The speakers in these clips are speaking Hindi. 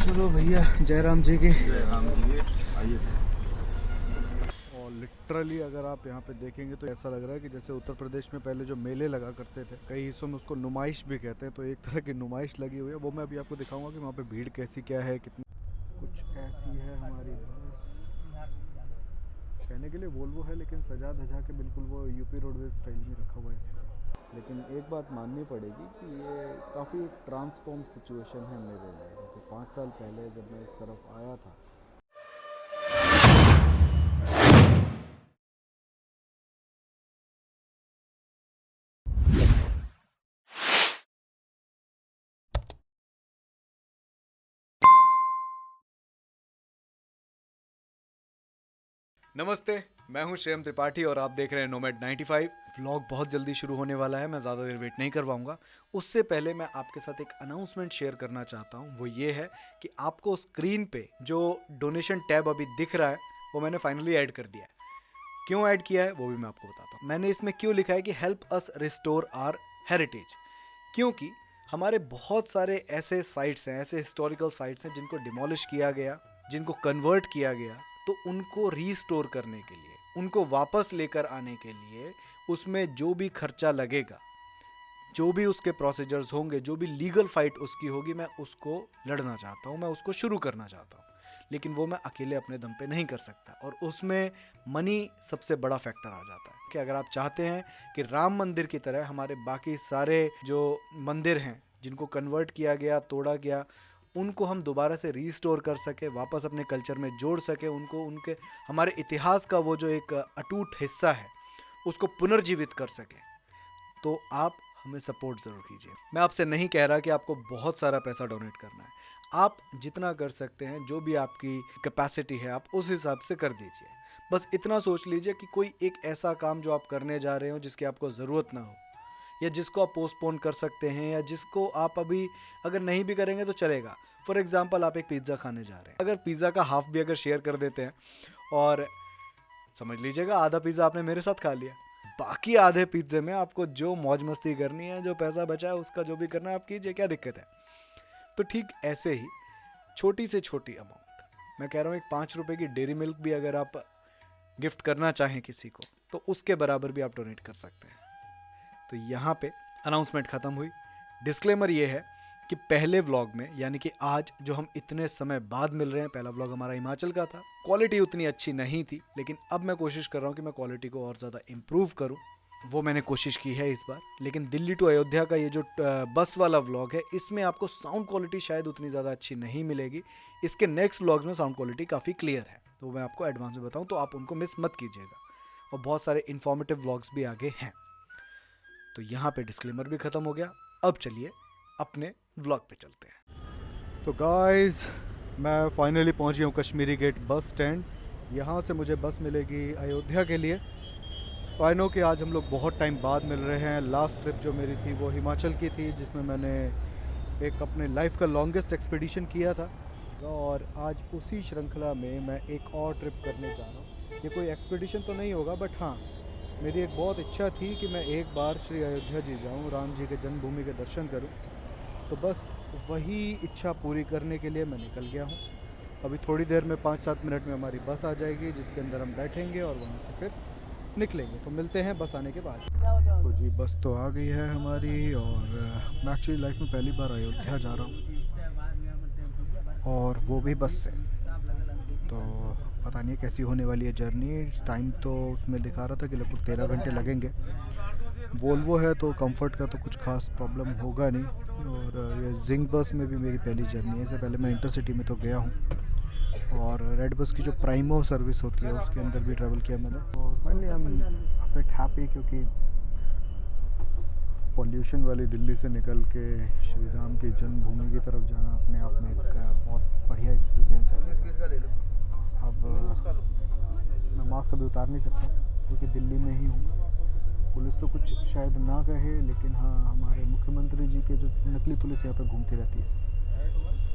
चलो भैया, जय राम जी की। जय राम जी, आइए। और लिटरली अगर आप यहाँ पे देखेंगे तो ऐसा लग रहा है कि जैसे उत्तर प्रदेश में पहले जो मेले लगा करते थे, कई हिस्सों में उसको नुमाइश भी कहते हैं, तो एक तरह की नुमाइश लगी हुई है। वो मैं अभी आपको दिखाऊंगा कि वहाँ पे भीड़ कैसी क्या है, कितनी। कुछ ऐसी है हमारी बस। कहने के लिए वोल्वो है, लेकिन सजा धजा के बिल्कुल वो यूपी रोडवेज स्टाइल में रखा हुआ है इसका। लेकिन एक बात माननी पड़ेगी कि ये काफ़ी एक ट्रांसफॉर्म सिचुएशन है मेरे लिए, क्योंकि 5 साल पहले जब मैं इस तरफ आया था। नमस्ते, मैं हूं श्रेयम त्रिपाठी और आप देख रहे हैं नोमैड 95। व्लॉग बहुत जल्दी शुरू होने वाला है, मैं ज़्यादा देर वेट नहीं करवाऊंगा। उससे पहले मैं आपके साथ एक अनाउंसमेंट शेयर करना चाहता हूं। वो ये है कि आपको स्क्रीन पे जो डोनेशन टैब अभी दिख रहा है, वो मैंने फाइनली ऐड कर दिया है। क्यों ऐड किया है वो भी मैं आपको बताता हूँ। मैंने इसमें क्यों लिखा है कि help us restore our heritage, क्योंकि हमारे बहुत सारे ऐसे साइट्स हैं, ऐसे हिस्टोरिकल साइट्स हैं जिनको डिमोलिश किया गया, जिनको कन्वर्ट किया गया। तो उनको रीस्टोर करने के लिए, उनको वापस लेकर आने के लिए उसमें जो भी खर्चा लगेगा, जो भी उसके प्रोसीजर्स होंगे, जो भी लीगल फाइट उसकी होगी, मैं उसको लड़ना चाहता हूँ, मैं उसको शुरू करना चाहता हूँ। लेकिन वो मैं अकेले अपने दम पे नहीं कर सकता, और उसमें मनी सबसे बड़ा फैक्टर आ जाता है। कि अगर आप चाहते हैं कि राम मंदिर की तरह हमारे बाकी सारे जो मंदिर हैं जिनको कन्वर्ट किया गया, तोड़ा गया, उनको हम दोबारा से रीस्टोर कर सके, वापस अपने कल्चर में जोड़ सके, उनको उनके हमारे इतिहास का वो जो एक अटूट हिस्सा है उसको पुनर्जीवित कर सके, तो आप हमें सपोर्ट ज़रूर कीजिए। मैं आपसे नहीं कह रहा कि आपको बहुत सारा पैसा डोनेट करना है, आप जितना कर सकते हैं, जो भी आपकी कैपेसिटी है, आप उस हिसाब से कर दीजिए। बस इतना सोच लीजिए कि कोई एक ऐसा काम जो आप करने जा रहे हो जिसकी आपको ज़रूरत ना हो, या जिसको आप पोस्टपोन कर सकते हैं, या जिसको आप अभी अगर नहीं भी करेंगे तो चलेगा। फॉर एग्जाम्पल, आप एक पिज़्ज़ा खाने जा रहे हैं, अगर पिज़्ज़ा का हाफ भी अगर शेयर कर देते हैं, और समझ लीजिएगा आधा पिज़्ज़ा आपने मेरे साथ खा लिया, बाकी आधे पिज़्ज़े में आपको जो मौज मस्ती करनी है, जो पैसा बचा है उसका जो भी करना है आप कीजिए, क्या दिक्कत है। तो ठीक ऐसे ही छोटी से छोटी अमाउंट, मैं कह रहा हूँ एक 5 रुपये की डेयरी मिल्क भी अगर आप गिफ्ट करना चाहें किसी को, तो उसके बराबर भी आप डोनेट कर सकते हैं। तो यहाँ पे अनाउंसमेंट ख़त्म हुई। डिस्क्लेमर ये है कि पहले व्लॉग में, यानी कि आज जो हम इतने समय बाद मिल रहे हैं, पहला व्लॉग हमारा हिमाचल का था, क्वालिटी उतनी अच्छी नहीं थी, लेकिन अब मैं कोशिश कर रहा हूँ कि मैं क्वालिटी को और ज़्यादा इम्प्रूव करूँ। वो मैंने कोशिश की है इस बार। लेकिन दिल्ली टू अयोध्या का ये जो बस वाला व्लॉग है, इसमें आपको साउंड क्वालिटी शायद उतनी ज़्यादा अच्छी नहीं मिलेगी। इसके नेक्स्ट व्लॉग्स में साउंड क्वालिटी काफ़ी क्लियर है, तो मैं आपको एडवांस में बताऊँ, तो आप उनको मिस मत कीजिएगा। और बहुत सारे इन्फॉर्मेटिव व्लॉग्स भी आगे हैं। तो यहाँ पे डिस्क्लेमर भी ख़त्म हो गया। अब चलिए अपने व्लॉग पे चलते हैं। तो गाइस, मैं फाइनली पहुँच गया हूँ कश्मीरी गेट बस स्टैंड। यहाँ से मुझे बस मिलेगी अयोध्या के लिए। तो आई नो कि आज हम लोग बहुत टाइम बाद मिल रहे हैं। लास्ट ट्रिप जो मेरी थी वो हिमाचल की थी, जिसमें मैंने एक अपने लाइफ का लॉन्गेस्ट एक्सपीडिशन किया था, और आज उसी श्रृंखला में मैं एक और ट्रिप करने जा रहा हूँ। ये कोई एक्सपीडिशन तो नहीं होगा, बट हाँ, मेरी एक बहुत इच्छा थी कि मैं एक बार श्री अयोध्या जी जाऊँ, राम जी के जन्मभूमि के दर्शन करूँ। तो बस वही इच्छा पूरी करने के लिए मैं निकल गया हूँ। अभी थोड़ी देर में 5-7 मिनट में हमारी बस आ जाएगी, जिसके अंदर हम बैठेंगे और वहाँ से फिर निकलेंगे। तो मिलते हैं बस आने के बाद। तो जी, बस तो आ गई है हमारी, और मैं एक्चुअली लाइफ में पहली बार अयोध्या जा रहा हूँ, और वो भी बस से। तो पता नहीं कैसी होने वाली है जर्नी। टाइम तो उसमें दिखा रहा था कि लगभग 13 घंटे लगेंगे। वोल्वो है तो कंफर्ट का तो कुछ खास प्रॉब्लम होगा नहीं। और ये जिंग बस में भी मेरी पहली जर्नी है। इससे पहले मैं इंटरसिटी में तो गया हूँ, और रेड बस की जो प्राइमो सर्विस होती है उसके अंदर भी ट्रैवल किया मैंने। और finally I am bit happy, क्योंकि पॉल्यूशन वाली दिल्ली से निकल के श्री राम की जन्मभूमि की तरफ जाना अपने आप में एक बहुत बढ़िया एक्सपीरियंस है। अब मैं मास्क अभी उतार नहीं सकता क्योंकि दिल्ली में ही हूँ। पुलिस तो कुछ शायद ना कहे, लेकिन हाँ, हमारे मुख्यमंत्री जी के जो नकली पुलिस यहाँ पे घूमती रहती है,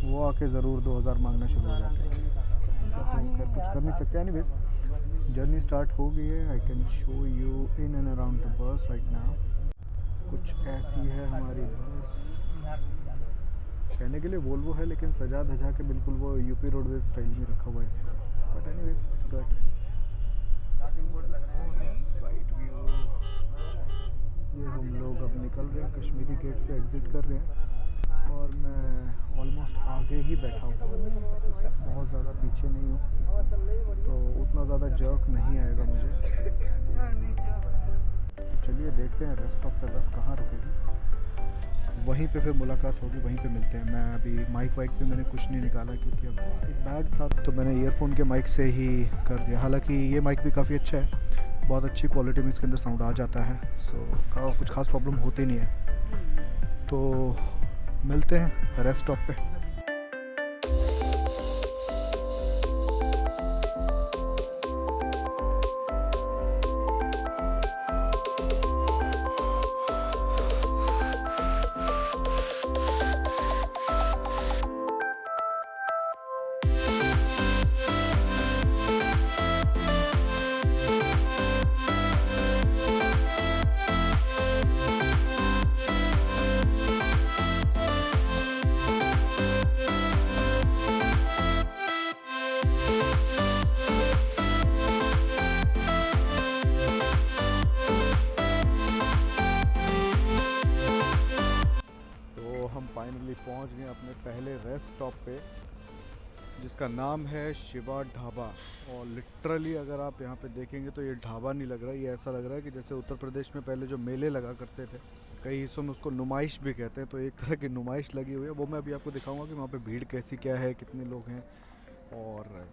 वो आके ज़रूर 2000 मांगना शुरू हो जाते हैं। तो खैर कुछ कर नहीं सकते। एनीवेज, जर्नी स्टार्ट हो गई है। I can show you in and around the bus right now. कुछ ऐसी है हमारी बस। कहने के लिए वोल्वो है लेकिन सजा धजा के बिल्कुल वो यूपी रोडवेज स्टाइल में रखा हुआ है इसका। But anyways it's good. Side view. ये हम लोग अब निकल रहे हैं, कश्मीरी गेट से एग्ज़िट कर रहे हैं और मैं ऑलमोस्ट आगे ही बैठा हूँ, बहुत ज़्यादा पीछे नहीं हूँ, तो उतना ज़्यादा जर्क नहीं आएगा मुझे। चलिए देखते हैं रेस्ट स्टॉप पे बस कहाँ रुकेगी, वहीं पे फिर मुलाकात होगी, वहीं पे मिलते हैं। मैं अभी माइक वाइक पे मैंने कुछ नहीं निकाला क्योंकि अब एक बैग था तो मैंने ईयरफोन के माइक से ही कर दिया। हालांकि ये माइक भी काफ़ी अच्छा है, बहुत अच्छी क्वालिटी में इसके अंदर साउंड आ जाता है, सो कुछ खास प्रॉब्लम होती नहीं है। तो मिलते हैं रेस्ट स्टॉप पे। फाइनली पहुंच गए अपने पहले रेस्ट स्टॉप पे, जिसका नाम है शिवा ढाबा। और लिटरली अगर आप यहाँ पे देखेंगे तो ये ढाबा नहीं लग रहा है, ये ऐसा लग रहा है कि जैसे उत्तर प्रदेश में पहले जो मेले लगा करते थे, कई हिस्सों में उसको नुमाइश भी कहते हैं, तो एक तरह की नुमाइश लगी हुई है। वो मैं अभी आपको दिखाऊंगा कि वहाँ पे भीड़ कैसी क्या है, कितने लोग हैं, और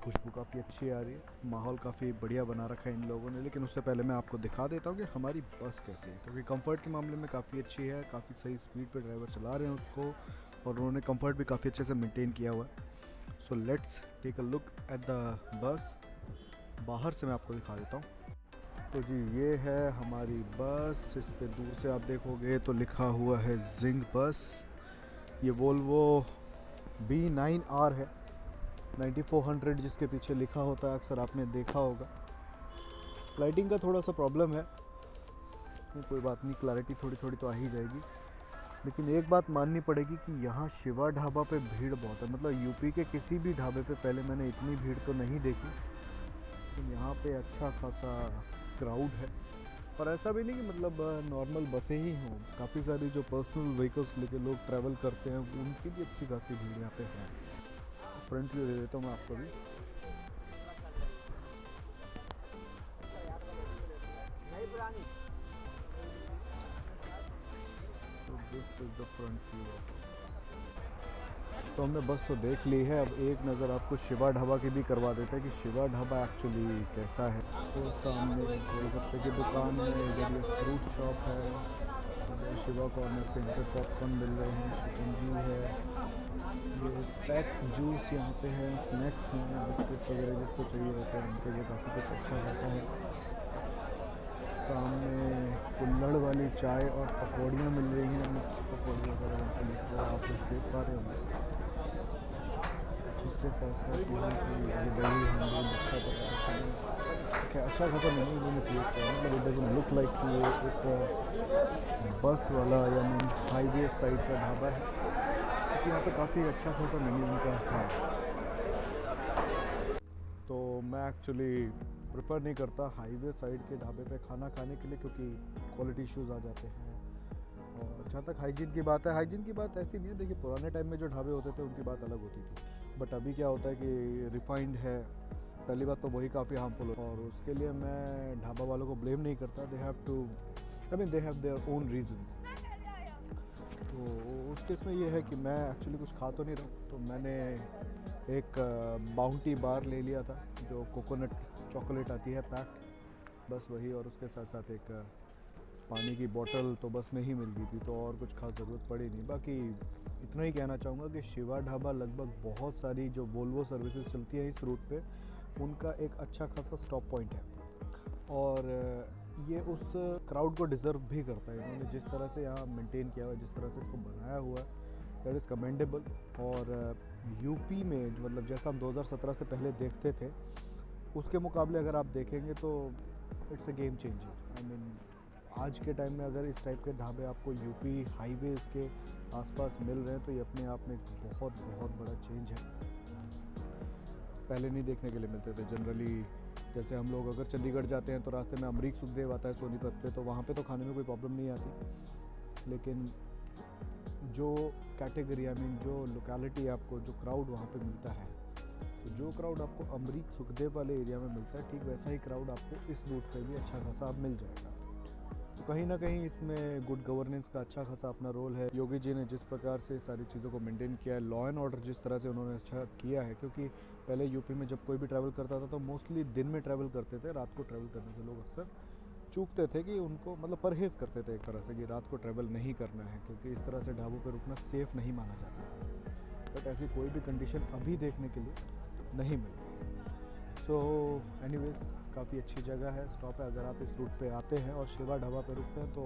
खुशबू काफ़ी अच्छी आ रही है, माहौल काफ़ी बढ़िया बना रखा है इन लोगों ने। लेकिन उससे पहले मैं आपको दिखा देता हूँ कि हमारी बस कैसी है, क्योंकि कंफर्ट के मामले में काफ़ी अच्छी है, काफ़ी सही स्पीड पे ड्राइवर चला रहे हैं उसको, और उन्होंने कंफर्ट भी काफ़ी अच्छे से मेंटेन किया हुआ है। So let's take a look at the bus. बाहर से मैं आपको दिखा देता हूँ। तो जी ये है हमारी बस, इस पे दूर से आप देखोगे तो लिखा हुआ है जिंग बस। ये वोल्वो B9R है, 9400 जिसके पीछे लिखा होता है, अक्सर आपने देखा होगा। लाइटिंग का थोड़ा सा प्रॉब्लम है, कोई बात नहीं, क्लैरिटी थोड़ी थोड़ी तो आ ही जाएगी। लेकिन एक बात माननी पड़ेगी कि यहाँ शिवा ढाबा पे भीड़ बहुत है। मतलब यूपी के किसी भी ढाबे पे पहले मैंने इतनी भीड़ तो नहीं देखी, लेकिन यहाँ पे अच्छा खासा क्राउड है। और ऐसा भी नहीं कि मतलब नॉर्मल बसें ही हों, काफ़ी सारी जो पर्सनल व्हीकल्स लेके लोग ट्रैवल करते हैं उनकी भी अच्छी खासी भीड़ यहाँ पे है। फ्रंट व्यू दे देता हूँ मैं आपको भी। तो this is the front view. तो हमने बस तो देख ली है, अब एक नज़र आपको शिवा ढाबा की भी करवा देते हैं कि शिवा ढाबा एक्चुअली कैसा है। तो सामने गोलगप्पे की दुकान है, इधर ये फ्रूट शॉप है, इधर शिवा कॉर्नर पे इधर पॉपकॉर्न मिल रहे हैं, शिकंजी है, ये पैक जूस यहाँ पे है, स्नैक्स हैं, बिस्किट्स वगैरह जिसको चाहिए होते हैं उनके लिए काफ़ी कुछ अच्छा खासा है। सामने कुल्हड़ वाली चाय और पकौड़ियाँ मिल रही हैं, मिक्स पकौड़ी वगैरह आप लोग देख पा रहे होंगे। उसके साथ साथ यहाँ की दही हंडी अच्छा खासा मेन्यू इन्होंने क्रिएट किया। मतलब इट डजंट लुक लाइक कि ये एक बस वाला या मीन हाईवे साइड का ढाबा है, क्योंकि यहाँ पे काफ़ी अच्छा खासा मेन्यू उनका है। तो मैं एक्चुअली प्रेफर नहीं करता हाईवे साइड के ढाबे पे खाना खाने के लिए, क्योंकि क्वालिटी इश्यूज़ आ जाते हैं। और जहाँ तक हाइजीन की बात है, हाइजीन की बात ऐसी नहीं है, देखिए पुराने टाइम में जो ढाबे होते थे उनकी बात अलग होती थी, बट अभी क्या होता है कि रिफाइंड है, पहली बात तो वही काफ़ी हार्मफुल है। और उसके लिए मैं ढाबा वालों को ब्लेम नहीं करता, they have their own reasons. तो उस केस में ये है कि मैं एक्चुअली कुछ खा तो नहीं रहा, तो मैंने एक बाउंटी बार ले लिया था, जो कोकोनट चॉकलेट आती है पैक्ड, बस वही, और उसके साथ साथ एक पानी की बोतल तो बस में ही मिल गई थी, तो और कुछ खास ज़रूरत पड़ी नहीं। बाकी इतना ही कहना चाहूँगा कि शिवा ढाबा लगभग बहुत सारी जो वोल्वो सर्विसेज चलती हैं इस रूट पे, उनका एक अच्छा खासा स्टॉप पॉइंट है, और ये उस क्राउड को डिज़र्व भी करता है। इन्होंने जिस तरह से यहाँ मेंटेन किया हुआ है, जिस तरह से इसको बनाया हुआ है, दैट इज़ कमेंडेबल। और यूपी में मतलब जैसा हम 2017 से पहले देखते थे, उसके मुकाबले अगर आप देखेंगे तो it's a game changer. I mean आज के टाइम में अगर इस टाइप के ढाबे आपको यूपी हाईवेज़ के आसपास मिल रहे हैं तो ये अपने आप में एक बहुत बहुत बड़ा चेंज है। पहले नहीं देखने के लिए मिलते थे जनरली। जैसे हम लोग अगर चंडीगढ़ जाते हैं तो रास्ते में अमरीक सुखदेव आता है सोनीपत पे, तो वहाँ पे तो खाने में कोई प्रॉब्लम नहीं आती। लेकिन जो कैटेगरी आई मीन जो लोकेलिटी आपको जो क्राउड वहाँ पे मिलता है, तो जो क्राउड आपको अमरीक सुखदेव वाले एरिया में मिलता है ठीक वैसा ही क्राउड आपको इस रूट पे भी अच्छा खासा अब मिल जाएगा। तो कहीं ना कहीं इसमें गुड गवर्नेंस का अच्छा खासा अपना रोल है। योगी जी ने जिस प्रकार से सारी चीज़ों को मेंटेन किया है, लॉ एंड ऑर्डर जिस तरह से उन्होंने अच्छा किया है, क्योंकि पहले यूपी में जब कोई भी ट्रैवल करता था तो मोस्टली दिन में ट्रैवल करते थे, रात को ट्रैवल करने से लोग अक्सर चूकते थे कि उनको मतलब परहेज़ करते थे एक तरह से कि रात को ट्रैवल नहीं करना है, क्योंकि इस तरह से ढाबों पर रुकना सेफ़ नहीं माना जाता। बट ऐसी कोई भी कंडीशन अभी देखने के लिए नहीं मिलती। सो एनीवेज काफ़ी अच्छी जगह है, स्टॉप है। अगर आप इस रूट पे आते हैं और शिवा ढाबा पे रुकते हैं तो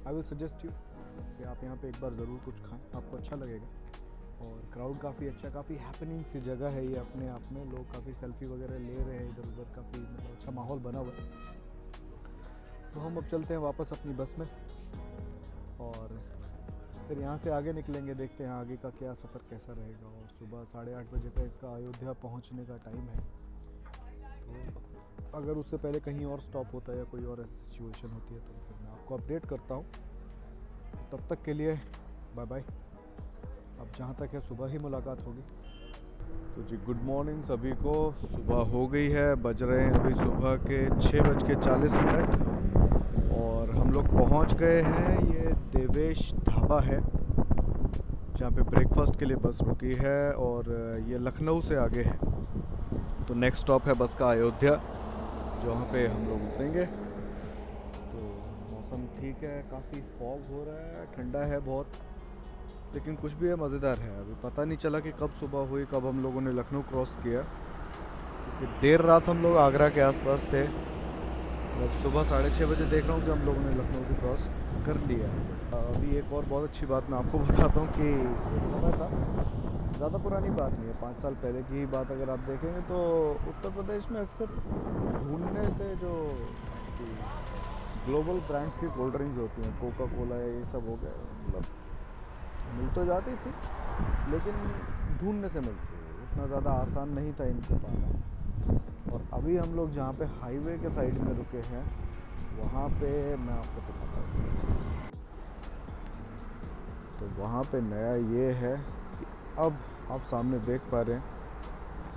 आई विल सजेस्ट यू कि आप यहाँ पे एक बार ज़रूर कुछ खाएं, आपको अच्छा लगेगा। और क्राउड काफ़ी अच्छा, काफ़ी हैपनिंग सी जगह है ये अपने आप में। लोग काफ़ी सेल्फी वगैरह ले रहे हैं इधर उधर, काफ़ी मतलब अच्छा माहौल बना हुआ है। तो हम अब चलते हैं वापस अपनी बस में और फिर यहाँ से आगे निकलेंगे, देखते हैं आगे का क्या सफ़र कैसा रहेगा। और सुबह 8:30 बजे का इसका अयोध्या पहुँचने का टाइम है। तो अगर उससे पहले कहीं और स्टॉप होता है या कोई और ऐसी सिचुएशन होती है तो फिर मैं आपको अपडेट करता हूँ। तब तक के लिए बाय बाय। अब जहाँ तक है सुबह ही मुलाकात होगी। तो जी गुड मॉर्निंग सभी को। सुबह हो गई है, बज रहे हैं अभी सुबह के 6:40 और हम लोग पहुँच गए हैं। ये देवेश ढाबा है जहाँ पे ब्रेकफास्ट के लिए बस रुकी है और ये लखनऊ से आगे है। तो नेक्स्ट स्टॉप है बस का अयोध्या, जहाँ पे हम लोग उतरेंगे। तो मौसम ठीक है, काफ़ी फॉग हो रहा है, ठंडा है बहुत, लेकिन कुछ भी है मज़ेदार है। अभी पता नहीं चला कि कब सुबह हुई, कब हम लोगों ने लखनऊ क्रॉस किया, क्योंकि देर रात हम लोग आगरा के आसपास थे। अब सुबह 6:30 बजे देख रहा हूँ कि हम लोगों ने लखनऊ को क्रॉस कर लिया। अभी एक और बहुत अच्छी बात मैं आपको बताता हूँ कि एक समय था, ज़्यादा पुरानी बात नहीं है, 5 साल पहले की ही बात अगर आप देखेंगे तो उत्तर प्रदेश में अक्सर ढूंढने से जो ग्लोबल ब्रांड्स की कोल्ड ड्रिंक्स होती हैं, कोका कोला या ये सब हो गए, मतलब मिल तो जाती थी लेकिन ढूंढने से मिलती है, इतना ज़्यादा आसान नहीं था इनको पाना। और अभी हम लोग जहाँ पे हाईवे के साइड में रुके हैं वहाँ पे मैं आपको दिखाता हूँ। तो वहाँ पे नया ये है कि अब आप सामने देख पा रहे हैं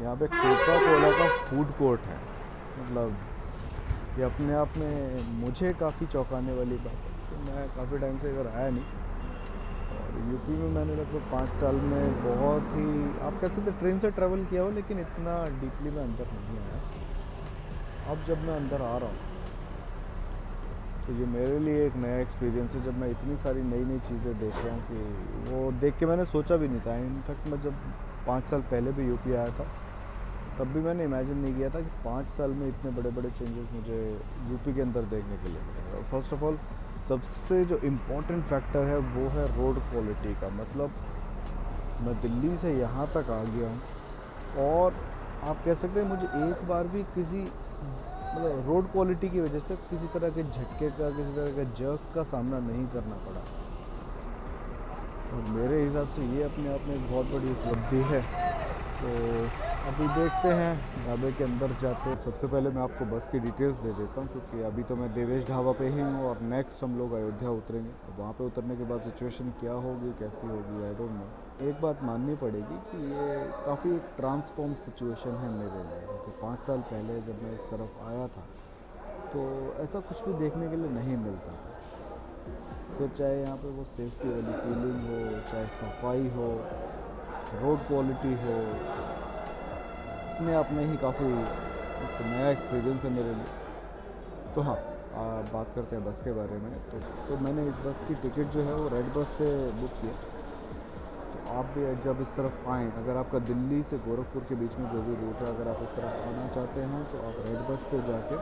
यहाँ पे कोका कोला का फूड कोर्ट है। मतलब ये अपने आप में मुझे काफ़ी चौंकाने वाली बात है कि मैं काफ़ी टाइम से इधर आया नहीं। और यूपी में मैंने लगभग 5 साल में बहुत ही, आप कह सकते ट्रेन से ट्रैवल किया हो, लेकिन इतना डीपली मैं अंदर नहीं आया। अब जब मैं अंदर आ रहा हूँ तो ये मेरे लिए एक नया एक्सपीरियंस है। जब मैं इतनी सारी नई नई चीज़ें देख रहा हूँ कि वो देख के मैंने सोचा भी नहीं था। इनफैक्ट मैं जब 5 साल पहले भी यूपी आया था तब भी मैंने इमेजिन नहीं किया था कि 5 साल में इतने बड़े बड़े चेंजेस मुझे यूपी के अंदर देखने के लिए मिलेंगे। फर्स्ट ऑफ ऑल सबसे जो इम्पोर्टेंट फैक्टर है वो है रोड क्वालिटी का। मतलब मैं दिल्ली से यहाँ तक आ गया हूँ और आप कह सकते हैं मुझे एक बार भी किसी मतलब रोड क्वालिटी की वजह से किसी तरह के झटके का, किसी तरह के जर्क का सामना नहीं करना पड़ा। और मेरे हिसाब से ये अपने आप में एक बहुत बड़ी उपलब्धि है। तो अभी देखते हैं ढाबे के अंदर जाते। सबसे पहले मैं आपको बस की डिटेल्स दे देता हूँ, क्योंकि अभी तो मैं देवेश ढाबा पे ही हूँ और नेक्स्ट हम लोग अयोध्या उतरेंगे। अब वहाँ पे उतरने के बाद सिचुएशन क्या होगी, कैसी होगी, आई डोंट नो। एक बात माननी पड़ेगी कि ये काफ़ी ट्रांसफॉर्म सिचुएशन है मेरे लिए, क्योंकि 5 साल पहले जब मैं इस तरफ आया था तो ऐसा कुछ भी देखने के लिए नहीं मिलता। फिर चाहे यहाँ पे वो सेफ्टी वाली फीलिंग हो, चाहे सफाई हो, रोड क्वालिटी हो, अपने आप में ही काफ़ी एक नया एक्सपीरियंस है मेरे लिए। तो हाँ, बात करते हैं बस के बारे में। तो मैंने इस बस की टिकट जो है वो रेड बस से बुक किया। तो आप भी जब इस तरफ आएँ, अगर आपका दिल्ली से गोरखपुर के बीच में जो भी रूट है, अगर आप इस तरफ आना चाहते हैं तो आप रेड बस पे जाके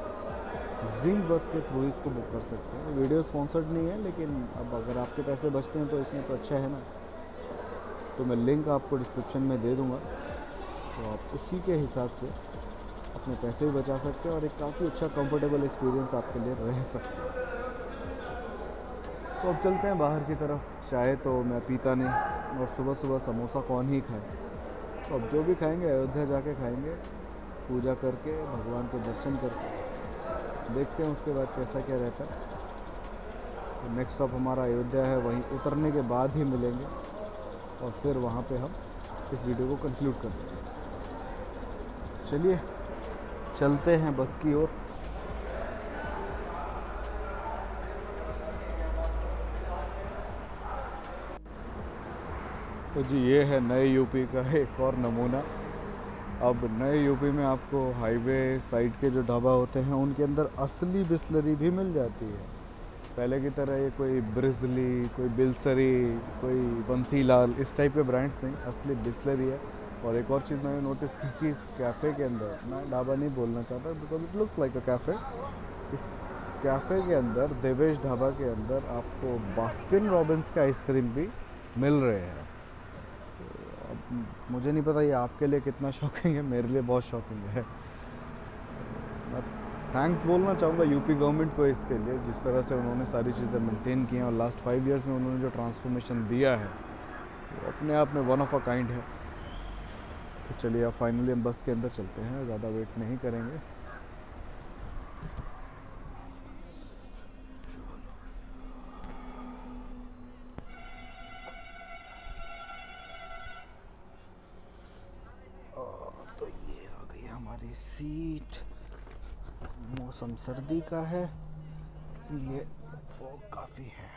जिंग बस के थ्रू इसको बुक कर सकते हैं। वीडियो स्पॉन्सर्ड नहीं है, लेकिन अब अगर आपके पैसे बचते हैं तो इसमें तो अच्छा है ना। तो मैं लिंक आपको डिस्क्रिप्शन में दे दूँगा, तो आप उसी के हिसाब से अपने पैसे भी बचा सकते हैं और एक काफ़ी अच्छा कंफर्टेबल एक्सपीरियंस आपके लिए रह सकता है। तो अब चलते हैं बाहर की तरफ। चाय तो मैं पीता नहीं और सुबह सुबह समोसा कौन ही खाए। तो अब जो भी खाएंगे अयोध्या जाके खाएंगे, पूजा करके भगवान के दर्शन करके देखते हैं उसके बाद कैसा क्या रहता है। तो नेक्स्ट स्टॉप हमारा अयोध्या है, वहीं उतरने के बाद ही मिलेंगे और फिर वहाँ पे हम इस वीडियो को कंक्लूड कर देंगे। चलिए चलते हैं बस की ओर। तो जी ये है नए यूपी का एक और नमूना। अब नए यूपी में आपको हाईवे साइड के जो ढाबा होते हैं उनके अंदर असली बिस्लरी भी मिल जाती है। पहले की तरह ये कोई ब्रिजली, कोई बिल्सरी, कोई बंसीलाल इस टाइप के ब्रांड्स नहीं, असली बिस्लरी है। और एक और चीज़ मैंने नोटिस की कि इस कैफ़े के अंदर, मैं ढाबा नहीं बोलना चाहता because it looks like a cafe, इस कैफ़े के अंदर, देवेश ढाबा के अंदर आपको बास्किन रॉबिन्स का आइसक्रीम भी मिल रहे हैं। अब मुझे नहीं पता ये आपके लिए कितना शॉकिंग है, मेरे लिए बहुत शॉकिंग है। मैं थैंक्स बोलना चाहूँगा यूपी गवर्नमेंट को इसके लिए, जिस तरह से उन्होंने सारी चीज़ें मेंटेन की हैं और लास्ट 5 इयर्स में उन्होंने जो ट्रांसफॉर्मेशन दिया है वो अपने आप में वन ऑफ अ काइंड है। तो चलिए अब फाइनली हम बस के अंदर चलते हैं, ज़्यादा वेट नहीं करेंगे। तो ये आ गई हमारी सीट। मौसम सर्दी का है इसलिए फॉग काफ़ी है।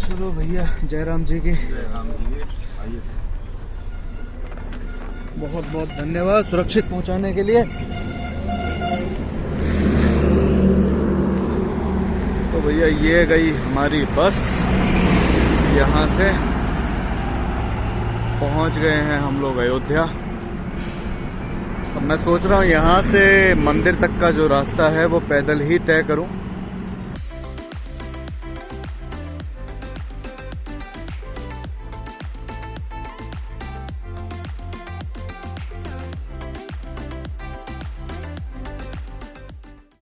चलो भैया, जयराम जी की आइए। बहुत बहुत धन्यवाद सुरक्षित पहुंचाने के लिए। तो भैया ये गई हमारी बस, यहाँ से पहुंच गए हैं हम लोग अयोध्या। अब मैं सोच रहा हूँ यहाँ से मंदिर तक का जो रास्ता है वो पैदल ही तय करूँ,